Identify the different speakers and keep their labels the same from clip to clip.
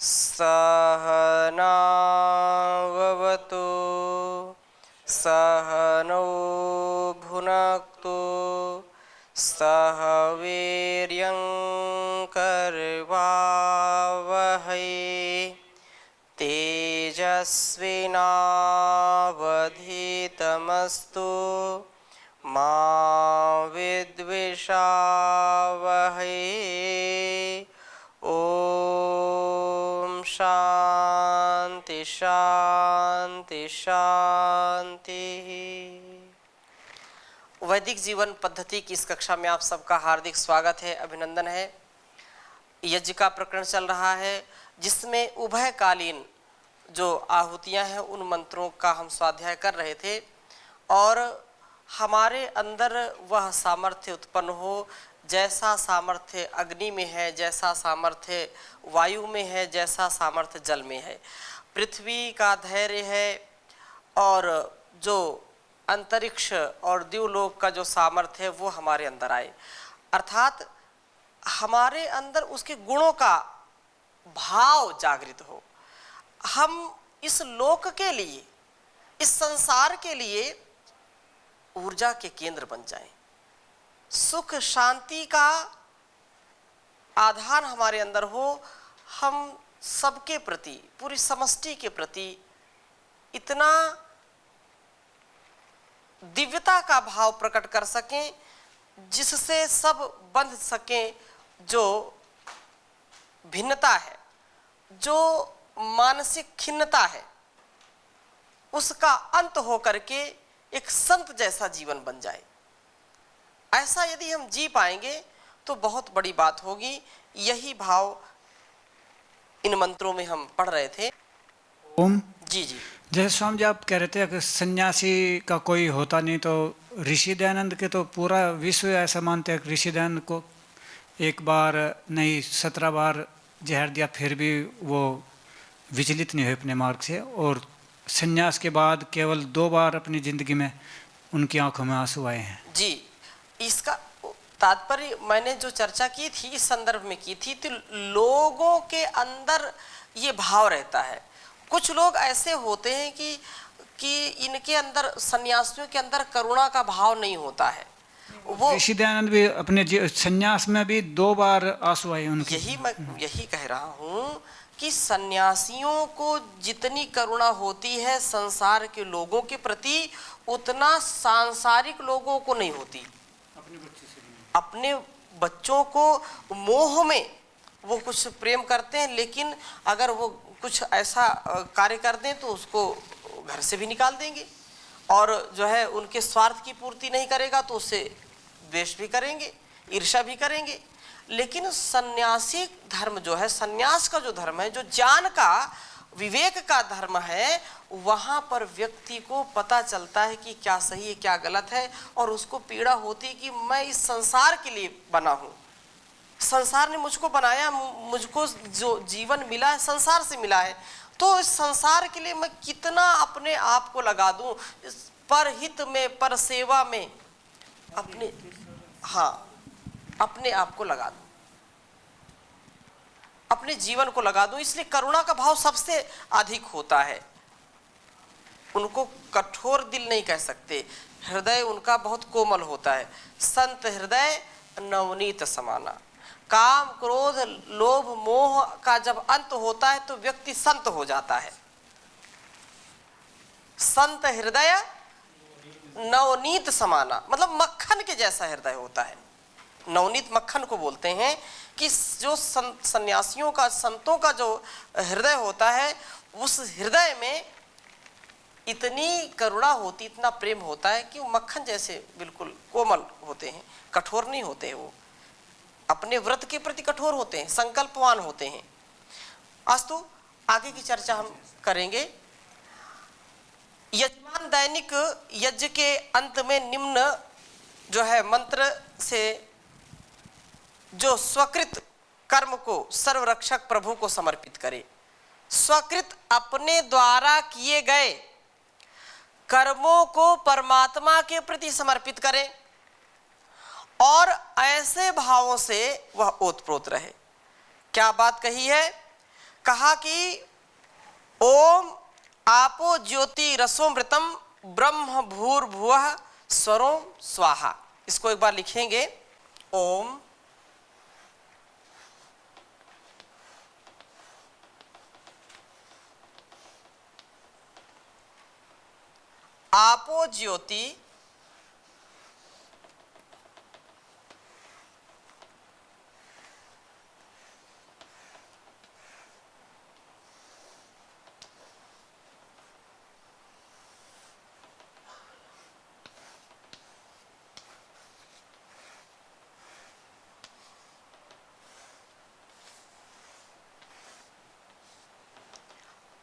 Speaker 1: सहनाववतु सहनौ भुनक्तु सह वीर्यं करवावहै तेजस्विनावधीतमस्तु मा विद्विषावहै। ओम शांति शांति शांति। वैदिक जीवन पद्धति की इस कक्षा में आप सबका हार्दिक स्वागत है, अभिनंदन है। यज्ञ का प्रकरण चल रहा है जिसमें उभयकालीन जो आहुतियां हैं उन मंत्रों का हम स्वाध्याय कर रहे थे और हमारे अंदर वह सामर्थ्य उत्पन्न हो जैसा सामर्थ्य अग्नि में है, जैसा सामर्थ्य वायु में है, जैसा सामर्थ्य जल में है। पृथ्वी का धैर्य है और जो अंतरिक्ष और द्युलोक का जो सामर्थ्य है वो हमारे अंदर आए, अर्थात हमारे अंदर उसके गुणों का भाव जागृत हो। हम इस लोक के लिए, इस संसार के लिए ऊर्जा के केंद्र बन जाएं। सुख शांति का आधार हमारे अंदर हो। हम सबके प्रति, पूरी समष्टि के प्रति इतना दिव्यता का भाव प्रकट कर सकें जिससे सब बंध सकें। जो भिन्नता है, जो मानसिक खिन्नता है, उसका अंत हो करके एक संत जैसा जीवन बन जाए। ऐसा यदि हम जी पाएंगे तो बहुत बड़ी बात होगी। यही भाव इन मंत्रों में हम पढ़ रहे थे।
Speaker 2: ओम
Speaker 1: जी जी।
Speaker 2: जैसे स्वामी जी आप कह रहे थे कि सन्यासी का कोई होता नहीं, तो ऋषि दयानंद के तो पूरा विश्व ऐसा मानते हैं कि ऋषि दयानंद को एक बार नहीं 17 बार जहर दिया फिर भी वो विचलित नहीं हुए अपने मार्ग से, और सन्यास के बाद केवल 2 बार अपनी जिंदगी में उनकी आंखों में आंसू आए हैं।
Speaker 1: जी, इसका तात्पर्य मैंने जो चर्चा की थी इस संदर्भ में की थी, तो लोगों के अंदर ये भाव रहता है। कुछ लोग ऐसे होते हैं कि इनके अंदर, सन्यासियों के अंदर करुणा का भाव नहीं होता है। वो
Speaker 2: ऋषि दयानंद भी अपने सन्यास में भी 2 बार आंसू आए उनके।
Speaker 1: यही कह रहा हूँ कि सन्यासियों को जितनी करुणा होती है संसार के लोगों के प्रति, उतना सांसारिक लोगों को नहीं होती। अपने बच्चों को मोह में वो कुछ प्रेम करते हैं, लेकिन अगर वो कुछ ऐसा कार्य कर दें तो उसको घर से भी निकाल देंगे, और जो है उनके स्वार्थ की पूर्ति नहीं करेगा तो उससे द्वेष भी करेंगे, ईर्ष्या भी करेंगे। लेकिन सन्यासी धर्म जो है, सन्यास का जो धर्म है, जो ज्ञान का, विवेक का धर्म है, वहाँ पर व्यक्ति को पता चलता है कि क्या सही है क्या गलत है, और उसको पीड़ा होती है कि मैं इस संसार के लिए बना हूँ, संसार ने मुझको बनाया, मुझको जो जीवन मिला है संसार से मिला है, तो इस संसार के लिए मैं कितना अपने आप को लगा दूं, पर हित में, पर सेवा में अपने आप को लगा दूं, अपने जीवन को लगा दूं। इसलिए करुणा का भाव सबसे अधिक होता है। उनको कठोर दिल नहीं कह सकते, हृदय उनका बहुत कोमल होता है। संत हृदय नवनीत समाना। काम क्रोध लोभ मोह का जब अंत होता है तो व्यक्ति संत हो जाता है। संत हृदय नवनीत समाना, मतलब मक्खन के जैसा हृदय होता है। नवनीत मक्खन को बोलते हैं कि जो सन्यासियों का, संतों का जो हृदय होता है, उस हृदय में इतनी करुणा होती, इतना प्रेम होता है कि वो मक्खन जैसे बिल्कुल कोमल होते हैं, कठोर नहीं होते हैं। वो अपने व्रत के प्रति कठोर होते हैं, संकल्पवान होते हैं। आज तो आगे की चर्चा हम करेंगे। यजमान दैनिक यज्ञ के अंत में निम्न जो है मंत्र से जो स्वकृत कर्म को सर्वरक्षक प्रभु को समर्पित करे। स्वकृत अपने द्वारा किए गए कर्मों को परमात्मा के प्रति समर्पित करें और ऐसे भावों से वह ओतप्रोत रहे। क्या बात कही है कहा कि ओम आपो ज्योति रसोमृतम ब्रह्म भूर्भुवः स्वरों स्वाहा। इसको एक बार लिखेंगे, ओम आपो ज्योति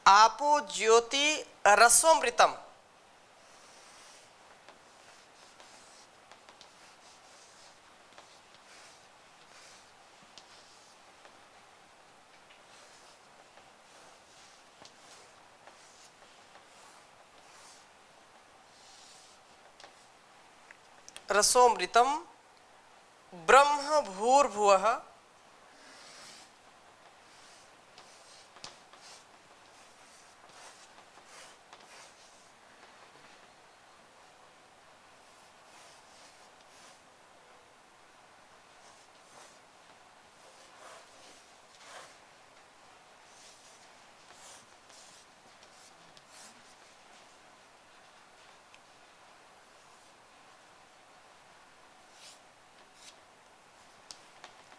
Speaker 1: आपो ज्योति रसोमृतम रसोमृतम ब्रह्म भूर्भुवः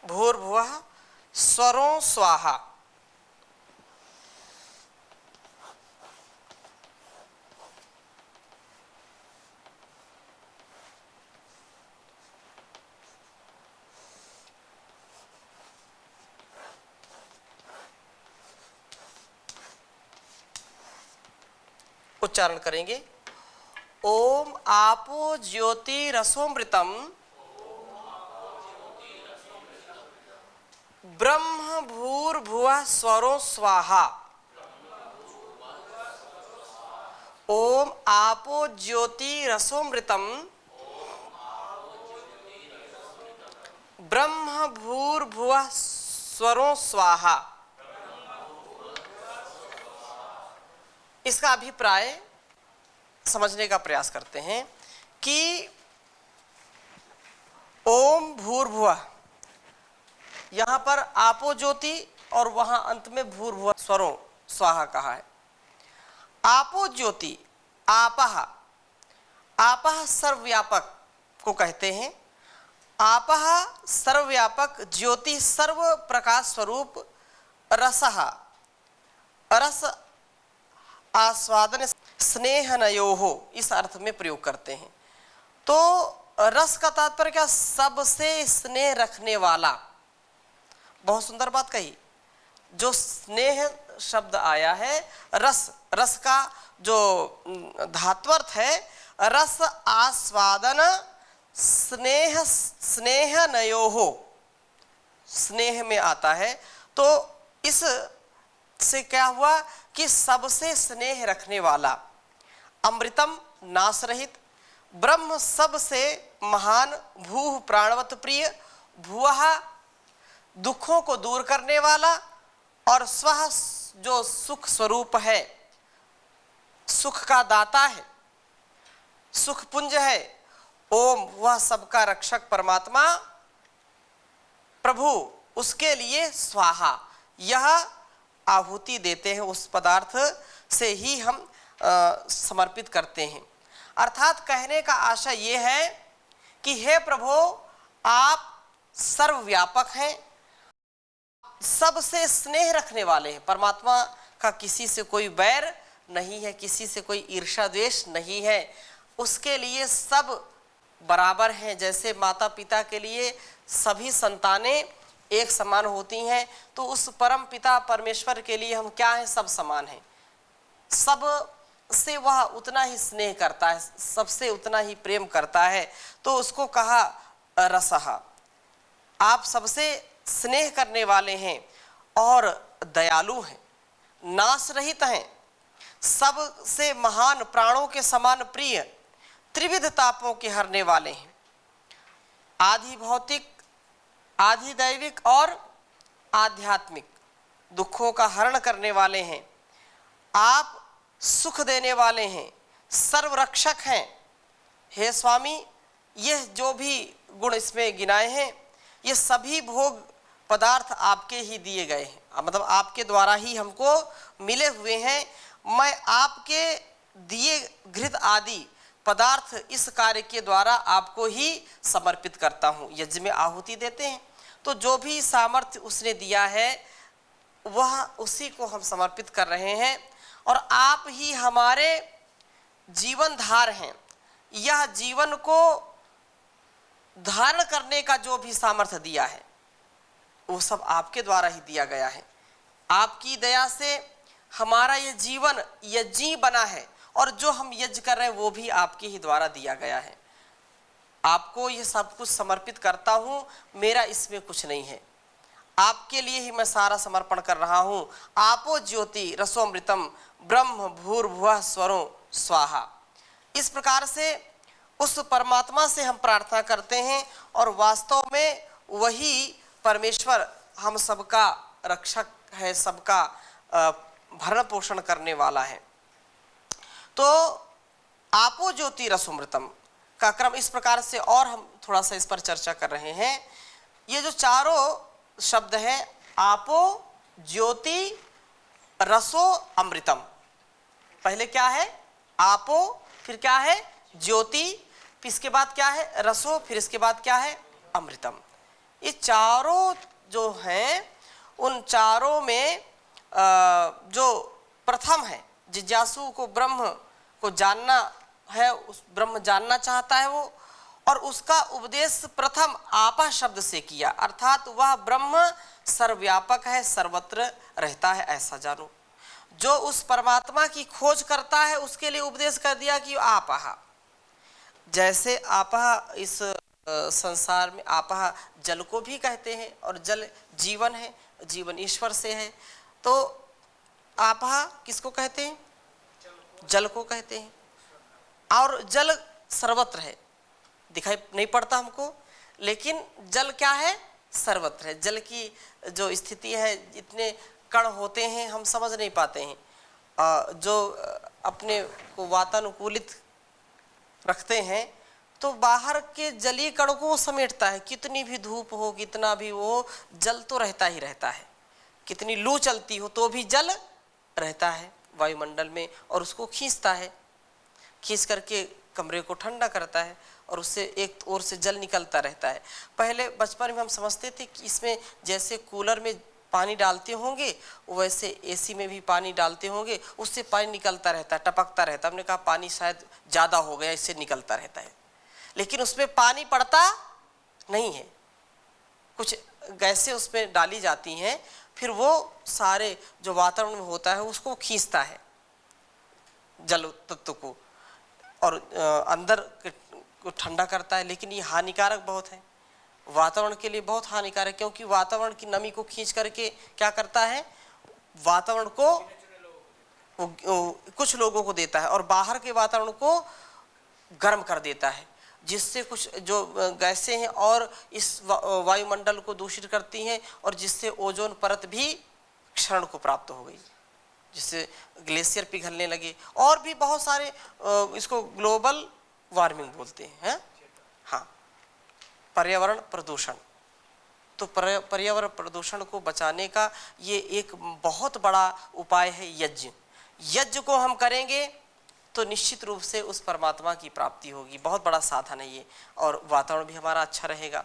Speaker 1: भूर्भुवः स्वरों स्वाहा। उच्चारण करेंगे, ओम आपो ज्योति रसोमृतम ब्रह्म भूर्भुवः स्वरों स्वाहा। ओम आपो ज्योति रसोमृतम ब्रह्म भूर्भुवः स्वरों स्वाहा। इसका अभिप्राय समझने का प्रयास करते हैं कि ओम भूर्भुवः, यहां पर आपो ज्योति और वहां अंत में भूर्भुवः स्वरों स्वाहा कहा है। आपो ज्योति, आपः, आपः सर्वव्यापक को कहते हैं। आपः सर्वव्यापक, ज्योति सर्व प्रकाश स्वरूप, रसः, रस आस्वादन स्नेहनयोः, इस अर्थ में प्रयोग करते हैं। तो रस का तात्पर्य क्या? सबसे स्नेह रखने वाला। बहुत सुंदर बात कही। जो स्नेह शब्द आया है, रस, रस का जो धात्वर्थ है, रस आस्वादन स्नेह, स्नेहनयोः, स्नेह में आता है। तो इस से क्या हुआ कि सबसे स्नेह रखने वाला, अमृतम नाश रहित, ब्रह्म सबसे महान, भूः प्राणवत प्रिय, भुवः दुखों को दूर करने वाला, और स्वः जो सुख स्वरूप है, सुख का दाता है, सुख पुंज है। ओम, वह सबका रक्षक परमात्मा प्रभु, उसके लिए स्वाहा, यह आहुति देते हैं, उस पदार्थ से ही हम समर्पित करते हैं। अर्थात कहने का आशय ये है कि हे प्रभु, आप सर्वव्यापक हैं, सबसे स्नेह रखने वाले हैं। परमात्मा का किसी से कोई वैर नहीं है, किसी से कोई ईर्ष्या द्वेष नहीं है, उसके लिए सब बराबर हैं। जैसे माता पिता के लिए सभी संतानें एक समान होती हैं, तो उस परम पिता परमेश्वर के लिए हम क्या हैं? सब समान हैं। सब से वह उतना ही स्नेह करता है, सबसे उतना ही प्रेम करता है। तो उसको कहा रसः, आप सबसे स्नेह करने वाले हैं और दयालु हैं, नाश रहित हैं, सबसे महान, प्राणों के समान प्रिय, त्रिविध तापों के हरने वाले हैं, आधि भौतिक, आधि दैविक और आध्यात्मिक। दुखों का हरण करने वाले हैं, आप सुख देने वाले हैं, सर्वरक्षक हैं। हे स्वामी, यह जो भी गुण इसमें गिनाए हैं, ये सभी भोग पदार्थ आपके ही दिए गए हैं, मतलब आपके द्वारा ही हमको मिले हुए हैं। मैं आपके दिए घृत आदि पदार्थ इस कार्य के द्वारा आपको ही समर्पित करता हूँ। यज्ञ में आहुति देते हैं तो जो भी सामर्थ्य उसने दिया है वह उसी को हम समर्पित कर रहे हैं, और आप ही हमारे जीवन धार हैं। यह जीवन को धारण करने का जो भी सामर्थ्य दिया है वो सब आपके द्वारा ही दिया गया है। आपकी दया से हमारा ये जीवन यज्ञी बना है, और जो हम यज्ञ कर रहे हैं वो भी आपके ही द्वारा दिया गया है। आपको ये सब कुछ समर्पित करता हूँ, मेरा इसमें कुछ नहीं है, आपके लिए ही मैं सारा समर्पण कर रहा हूँ। आपो ज्योति रसोमृतम ब्रह्म भूर्भुवः स्वरो स्वाहा। इस प्रकार से उस परमात्मा से हम प्रार्थना करते हैं, और वास्तव में वही परमेश्वर हम सबका रक्षक है, सबका भरण पोषण करने वाला है। तो आपो ज्योति रसोमृतम का क्रम इस प्रकार से, और हम थोड़ा सा इस पर चर्चा कर रहे हैं। ये जो चारों शब्द हैं, आपो ज्योति रसो अमृतम, पहले क्या है आपो, फिर क्या है ज्योति, फिर इसके बाद क्या है रसो, फिर इसके बाद क्या है अमृतम। ये चारों जो हैं उन चारों में जो प्रथम है, जिज्ञासु को ब्रह्म को जानना है, उस ब्रह्म जानना चाहता है वो, और उसका उपदेश प्रथम आपा शब्द से किया, अर्थात वह ब्रह्म सर्वव्यापक है, सर्वत्र रहता है ऐसा जानो। जो उस परमात्मा की खोज करता है उसके लिए उपदेश कर दिया कि आपहा, जैसे आपहा इस संसार में आपहा जल को भी कहते हैं, और जल जीवन है, जीवन ईश्वर से है। तो आपहा किसको कहते हैं, जल को कहते हैं, और जल सर्वत्र है, दिखाई नहीं पड़ता हमको, लेकिन जल क्या है सर्वत्र है। जल की जो स्थिति है, इतने कण होते हैं हम समझ नहीं पाते हैं। जो अपने को वातानुकूलित रखते हैं तो बाहर के जलीय कणों को वो समेटता है, कितनी भी धूप हो, कितना भी वो, जल तो रहता ही रहता है। कितनी लू चलती हो तो भी जल रहता है वायुमंडल में, और उसको खींचता है, खींच करके कमरे को ठंडा करता है, और उससे एक ओर से जल निकलता रहता है। पहले बचपन में हम समझते थे कि इसमें जैसे कूलर में पानी डालते होंगे वैसे एसी में भी पानी डालते होंगे, उससे पानी निकलता रहता है, टपकता रहता है। हमने कहा पानी शायद ज़्यादा हो गया इससे निकलता रहता है, लेकिन उसमें पानी पड़ता नहीं है, कुछ गैसें उसमें डाली जाती हैं, फिर वो सारे जो वातावरण में होता है उसको खींचता है जल तत्व को, और अंदर को ठंडा करता है। लेकिन ये हानिकारक बहुत है, वातावरण के लिए बहुत हानिकारक, क्योंकि वातावरण की नमी को खींच करके क्या करता है, वातावरण को कुछ लोगों को देता है, और बाहर के वातावरण को गर्म कर देता है, जिससे कुछ जो गैसें हैं और इस वायुमंडल को दूषित करती हैं, और जिससे ओजोन परत भी क्षरण को प्राप्त हो गई, जिससे ग्लेशियर पिघलने लगे, और भी बहुत सारे, इसको ग्लोबल वार्मिंग बोलते हैं। हाँ, पर्यावरण प्रदूषण। तो पर्यावरण प्रदूषण को बचाने का ये एक बहुत बड़ा उपाय है यज्ञ। यज्ञ को हम करेंगे तो निश्चित रूप से उस परमात्मा की प्राप्ति होगी, बहुत बड़ा साधन है ये, और वातावरण भी हमारा अच्छा रहेगा।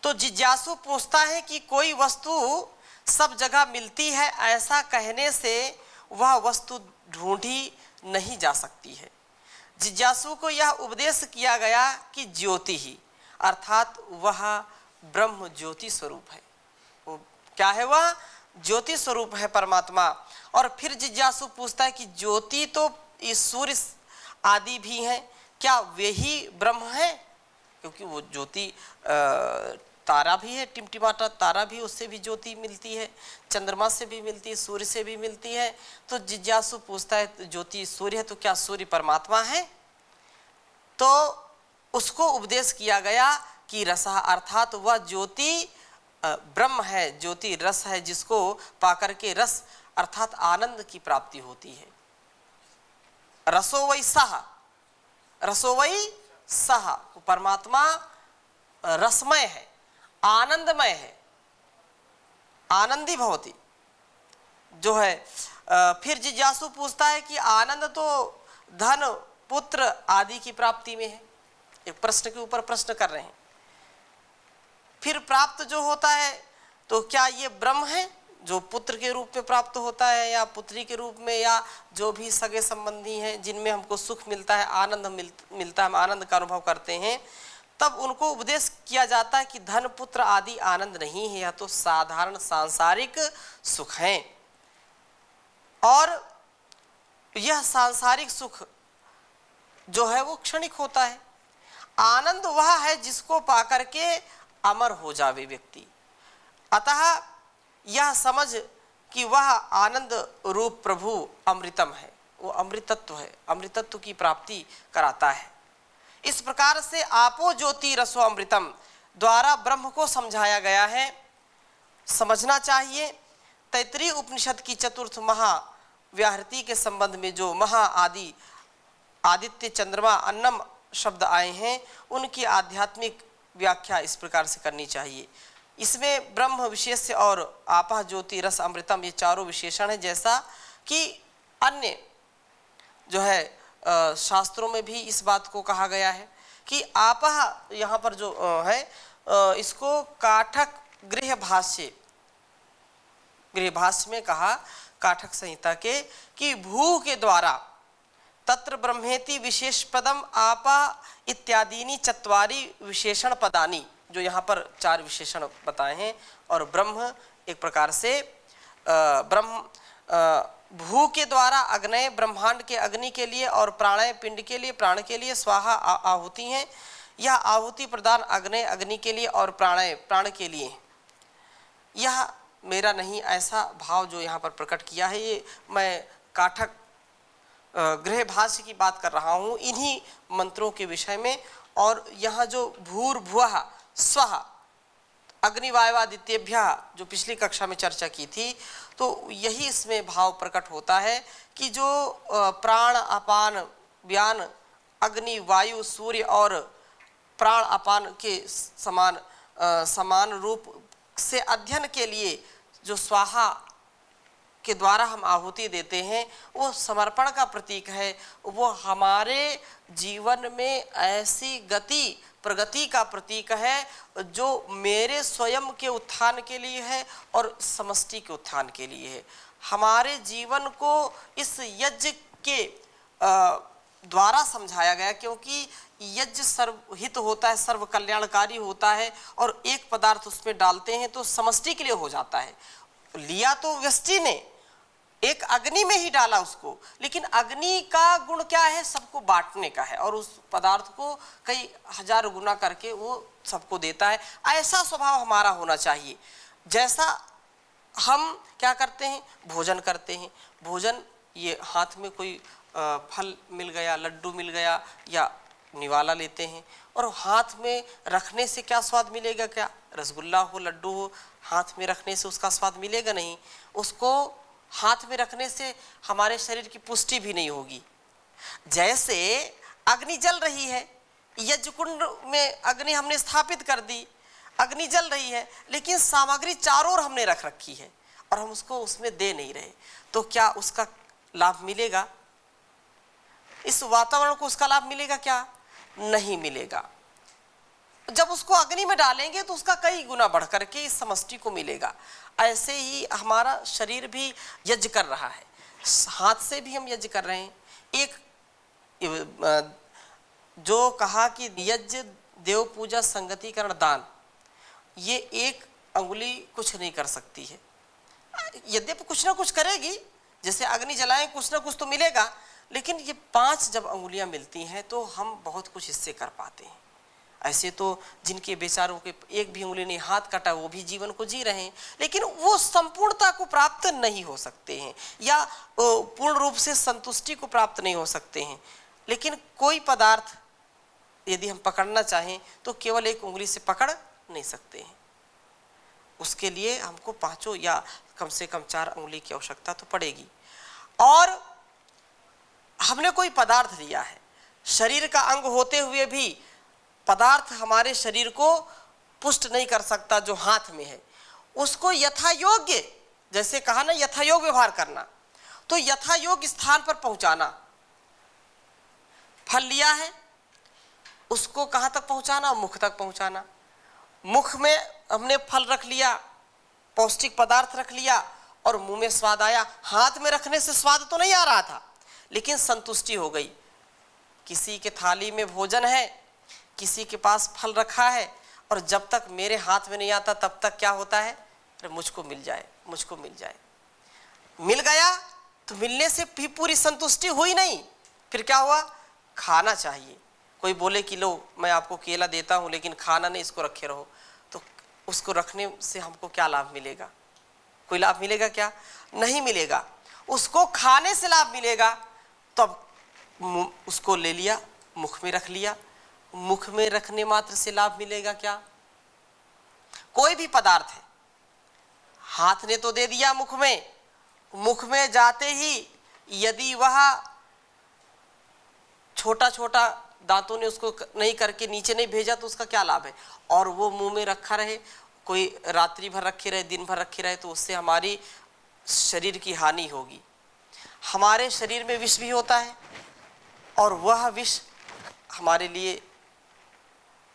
Speaker 1: तो जिज्ञासु पूछता है कि कोई वस्तु सब जगह मिलती है, ऐसा कहने से वह वस्तु ढूंढी नहीं जा सकती है। जिज्ञासु को यह उपदेश किया गया कि ज्योति ही, अर्थात वह ब्रह्म ज्योति स्वरूप है। वो क्या है, वह ज्योति स्वरूप है परमात्मा। और फिर जिज्ञासु पूछता है कि ज्योति तो इस सूर्य आदि भी हैं, क्या वे ही ब्रह्म है? क्योंकि वो ज्योति तारा भी है, टिमटिमाता तारा भी, उससे भी ज्योति मिलती है, चंद्रमा से भी मिलती है, सूर्य से भी मिलती है। तो जिज्ञासु पूछता है ज्योति सूर्य है तो क्या सूर्य परमात्मा है? तो उसको उपदेश किया गया कि रसा, अर्थात वह ज्योति ब्रह्म है, ज्योति रस है, जिसको पाकर के रस अर्थात आनंद की प्राप्ति होती है। रसो वै सह, रसो वै सह, परमात्मा रसमय है, आनंदमय है, आनंदी भवती जो है। फिर जिज्ञासु पूछता है कि आनंद तो धन पुत्र आदि की प्राप्ति में है। एक प्रश्न के ऊपर प्रश्न कर रहे हैं। फिर प्राप्त जो होता है तो क्या ये ब्रह्म है जो पुत्र के रूप में प्राप्त होता है या पुत्री के रूप में, या जो भी सगे संबंधी हैं जिनमें हमको सुख मिलता है, आनंद मिलता है, हम आनंद का अनुभव करते हैं, तब उनको उपदेश किया जाता है कि धन पुत्र आदि आनंद नहीं है, यह तो साधारण सांसारिक सुख है। और यह सांसारिक सुख जो है वो क्षणिक होता है। आनंद वह है जिसको पाकर के अमर हो जावे व्यक्ति। अतः यह समझ कि वह आनंद रूप प्रभु अमृतम है, वो अमृतत्व है, अमृतत्व की प्राप्ति कराता है। इस प्रकार से आपो ज्योति रसो अमृतम द्वारा ब्रह्म को समझाया गया है। समझना चाहिए। तैत्तरीय उपनिषद की चतुर्थ महाव्याहृति के संबंध में जो महा आदि आदित्य चंद्रमा अन्नम शब्द आए हैं, उनकी आध्यात्मिक व्याख्या इस प्रकार से करनी चाहिए। इसमें ब्रह्म विशेष्य और आपः ज्योति रस अमृतम ये चारों विशेषण है, जैसा कि अन्य जो है शास्त्रों में भी इस बात को कहा गया है कि आपः यहाँ पर जो है इसको काठक गृह भाष्य में कहा, काठक संहिता के, कि भू के द्वारा तत्र ब्रह्मेति विशेष पदम आपा इत्यादीनि चत्वारि विशेषण पदानी, जो यहाँ पर 4 विशेषण बताए हैं। और ब्रह्म एक प्रकार से ब्रह्म भू के द्वारा अग्नय ब्रह्मांड के अग्नि के लिए और प्राणय पिंड के लिए प्राण के लिए स्वाहा आहुति हैं। यह आहुति प्रदान अग्नय अग्नि के लिए और प्राणय प्राण के लिए। यह मेरा नहीं, ऐसा भाव जो यहाँ पर प्रकट किया है, ये मैं काठक गृह भाष्य की बात कर रहा हूँ इन्हीं मंत्रों के विषय में। और यहाँ जो भूर्भुवः स्वः अग्निवायवादित्यभ्य जो पिछली कक्षा में चर्चा की थी, तो यही इसमें भाव प्रकट होता है कि जो प्राण अपान व्यान अग्नि वायु सूर्य और प्राण अपान के समान रूप से अध्ययन के लिए जो स्वाहा के द्वारा हम आहुति देते हैं, वो समर्पण का प्रतीक है। वो हमारे जीवन में ऐसी गति प्रगति का प्रतीक है जो मेरे स्वयं के उत्थान के लिए है और समष्टि के उत्थान के लिए है। हमारे जीवन को इस यज्ञ के द्वारा समझाया गया, क्योंकि यज्ञ सर्वहित होता है, सर्व कल्याणकारी होता है, और एक पदार्थ उसमें डालते हैं तो समष्टि के लिए हो जाता है। लिया तो व्यष्टि ने एक अग्नि में ही डाला उसको, लेकिन अग्नि का गुण क्या है? सबको बांटने का है, और उस पदार्थ को कई हजार गुना करके वो सबको देता है। ऐसा स्वभाव हमारा होना चाहिए। जैसा हम क्या करते हैं, भोजन करते हैं, भोजन ये हाथ में कोई फल मिल गया, लड्डू मिल गया या निवाला लेते हैं, और हाथ में रखने से क्या स्वाद मिलेगा? क्या रसगुल्ला हो लड्डू हो, हाथ में रखने से उसका स्वाद मिलेगा नहीं। उसको हाथ में रखने से हमारे शरीर की पुष्टि भी नहीं होगी। जैसे अग्नि जल रही है, यज्ञ कुंड में अग्नि हमने स्थापित कर दी, अग्नि जल रही है, लेकिन सामग्री चारों ओर हमने रख रखी है और हम उसको उसमें दे नहीं रहे, तो क्या उसका लाभ मिलेगा? इस वातावरण को उसका लाभ मिलेगा? क्या नहीं मिलेगा। जब उसको अग्नि में डालेंगे तो उसका कई गुना बढ़ करके इस समष्टि को मिलेगा। ऐसे ही हमारा शरीर भी यज्ञ कर रहा है, हाथ से भी हम यज्ञ कर रहे हैं। एक जो कहा कि यज्ञ देव पूजा संगतिकरण दान, ये एक अंगुली कुछ नहीं कर सकती है। यद्यपि कुछ ना कुछ करेगी, जैसे अग्नि जलाएं कुछ ना कुछ तो मिलेगा, लेकिन ये 5 जब अंगुलियां मिलती हैं तो हम बहुत कुछ इससे कर पाते हैं। ऐसे तो जिनके बेचारों के एक भी उंगली नहीं, हाथ कटा, वो भी जीवन को जी रहे हैं, लेकिन वो संपूर्णता को प्राप्त नहीं हो सकते हैं या पूर्ण रूप से संतुष्टि को प्राप्त नहीं हो सकते हैं। लेकिन कोई पदार्थ यदि हम पकड़ना चाहें तो केवल एक उंगली से पकड़ नहीं सकते हैं। उसके लिए हमको 5 या कम से कम 4 अंगुली की आवश्यकता तो पड़ेगी। और हमने कोई पदार्थ लिया है, शरीर का अंग होते हुए भी पदार्थ हमारे शरीर को पुष्ट नहीं कर सकता जो हाथ में है, उसको यथा योग्य, जैसे कहा ना यथा योग्य व्यवहार करना, तो यथा योग्य स्थान पर पहुंचाना। फल लिया है, उसको कहां तक पहुंचाना? मुख तक पहुंचाना। मुख में हमने फल रख लिया, पौष्टिक पदार्थ रख लिया और मुंह में स्वाद आया। हाथ में रखने से स्वाद तो नहीं आ रहा था, लेकिन संतुष्टि हो गई। किसी के थाली में भोजन है, किसी के पास फल रखा है, और जब तक मेरे हाथ में नहीं आता तब तक क्या होता है? अरे मुझको मिल जाए, मुझको मिल जाए। मिल गया तो मिलने से भी पूरी संतुष्टि हुई नहीं, फिर क्या हुआ? खाना चाहिए। कोई बोले कि लो मैं आपको केला देता हूँ लेकिन खाना नहीं, इसको रखे रहो, तो उसको रखने से हमको क्या लाभ मिलेगा? कोई लाभ मिलेगा क्या? नहीं मिलेगा। उसको खाने से लाभ मिलेगा। तब उसको ले लिया, मुख में रख लिया, मुख में रखने मात्र से लाभ मिलेगा क्या? कोई भी पदार्थ है, हाथ ने तो दे दिया मुख में जाते ही यदि वह छोटा छोटा दांतों ने उसको नहीं करके नीचे नहीं भेजा तो उसका क्या लाभ है? और वो मुंह में रखा रहे, कोई रात्रि भर रखे रहे, दिन भर रखे रहे, तो उससे हमारी शरीर की हानि होगी। हमारे शरीर में विष भी होता है, और वह विष हमारे लिए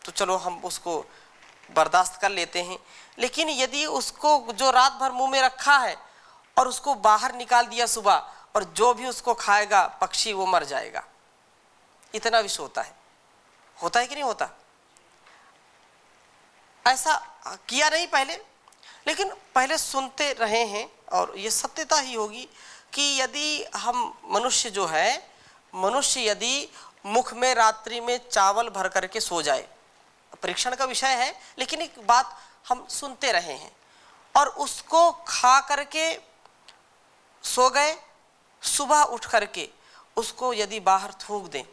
Speaker 1: तो चलो हम उसको बर्दाश्त कर लेते हैं, लेकिन यदि उसको जो रात भर मुंह में रखा है और उसको बाहर निकाल दिया सुबह, और जो भी उसको खाएगा पक्षी वो मर जाएगा। इतना विष होता है कि नहीं होता? ऐसा किया नहीं पहले, लेकिन पहले सुनते रहे हैं, और ये सत्यता ही होगी कि यदि हम मनुष्य यदि मुख में रात्रि में चावल भर करके सो जाए, परीक्षण का विषय है, लेकिन एक बात हम सुनते रहे हैं, और उसको खा करके सो गए, सुबह उठ करके उसको यदि बाहर थूक दें,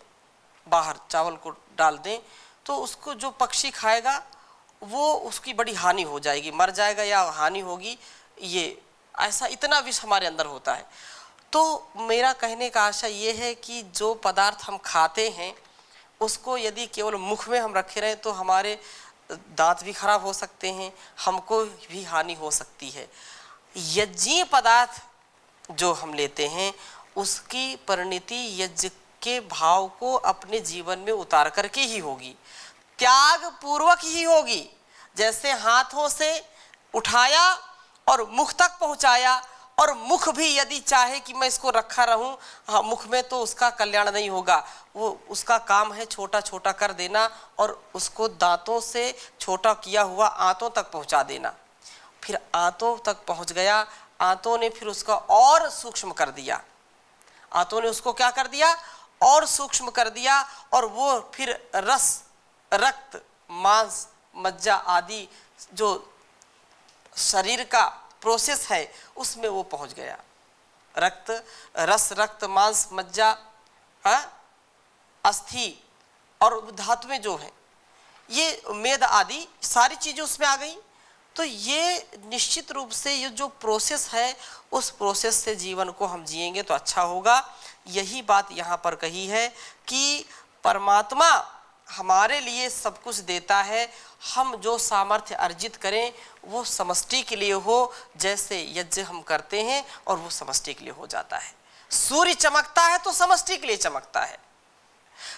Speaker 1: बाहर चावल को डाल दें, तो उसको जो पक्षी खाएगा वो उसकी बड़ी हानि हो जाएगी, मर जाएगा या हानि होगी। ये ऐसा इतना विष हमारे अंदर होता है। तो मेरा कहने का आशा ये है कि जो पदार्थ हम खाते हैं उसको यदि केवल मुख में हम रखे रहें तो हमारे दांत भी खराब हो सकते हैं, हमको भी हानि हो सकती है। यज्ञीय पदार्थ जो हम लेते हैं उसकी परिणति यज्ञ के भाव को अपने जीवन में उतार करके ही होगी, त्याग पूर्वक ही होगी। जैसे हाथों से उठाया और मुख तक पहुंचाया, और मुख भी यदि चाहे कि मैं इसको रखा रहूं, हाँ, मुख में तो उसका कल्याण नहीं होगा। वो उसका काम है छोटा छोटा कर देना और उसको दांतों से छोटा किया हुआ आंतों तक पहुंचा देना। फिर आंतों तक पहुंच गया, आंतों ने फिर उसका और सूक्ष्म कर दिया, आंतों ने उसको क्या कर दिया? और सूक्ष्म कर दिया, और वो फिर रस, रक्त, मांस, मज्जा आदि जो शरीर का प्रोसेस है उसमें वो पहुंच गया। रक्त, मांस, मज्जा, अस्थि और धातुएं जो हैं, ये मेद आदि सारी चीजें उसमें आ गई। तो ये निश्चित रूप से ये जो प्रोसेस है, उस प्रोसेस से जीवन को हम जिएंगे तो अच्छा होगा। यही बात यहाँ पर कही है कि परमात्मा हमारे लिए सब कुछ देता है, हम जो सामर्थ्य अर्जित करें वो समष्टि के लिए हो। जैसे यज्ञ हम करते हैं और वो समष्टि के लिए हो जाता है। सूर्य चमकता है तो समष्टि के लिए चमकता है।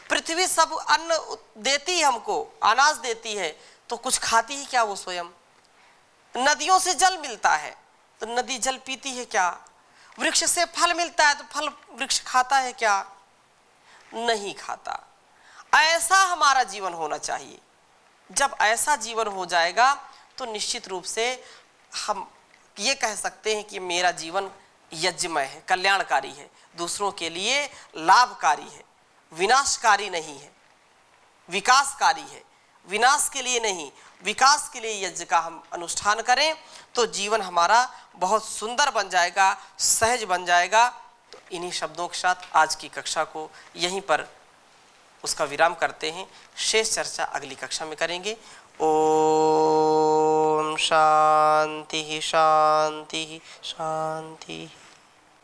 Speaker 1: पृथ्वी सब अन्न देती है, हमको अनाज देती है, तो कुछ खाती है क्या वो स्वयं? नदियों से जल मिलता है तो नदी जल पीती है क्या? वृक्ष से फल मिलता है तो फल वृक्ष खाता है क्या? नहीं खाता। ऐसा हमारा जीवन होना चाहिए। जब ऐसा जीवन हो जाएगा तो निश्चित रूप से हम ये कह सकते हैं कि मेरा जीवन यज्ञमय है, कल्याणकारी है, दूसरों के लिए लाभकारी है, विनाशकारी नहीं है, विकासकारी है। विनाश के लिए नहीं, विकास के लिए यज्ञ का हम अनुष्ठान करें तो जीवन हमारा बहुत सुंदर बन जाएगा, सहज बन जाएगा। तो इन्हीं शब्दों के साथ आज की कक्षा को यहीं पर उसका विराम करते हैं। शेष चर्चा अगली कक्षा में करेंगे। ओम शांति शांति शांति।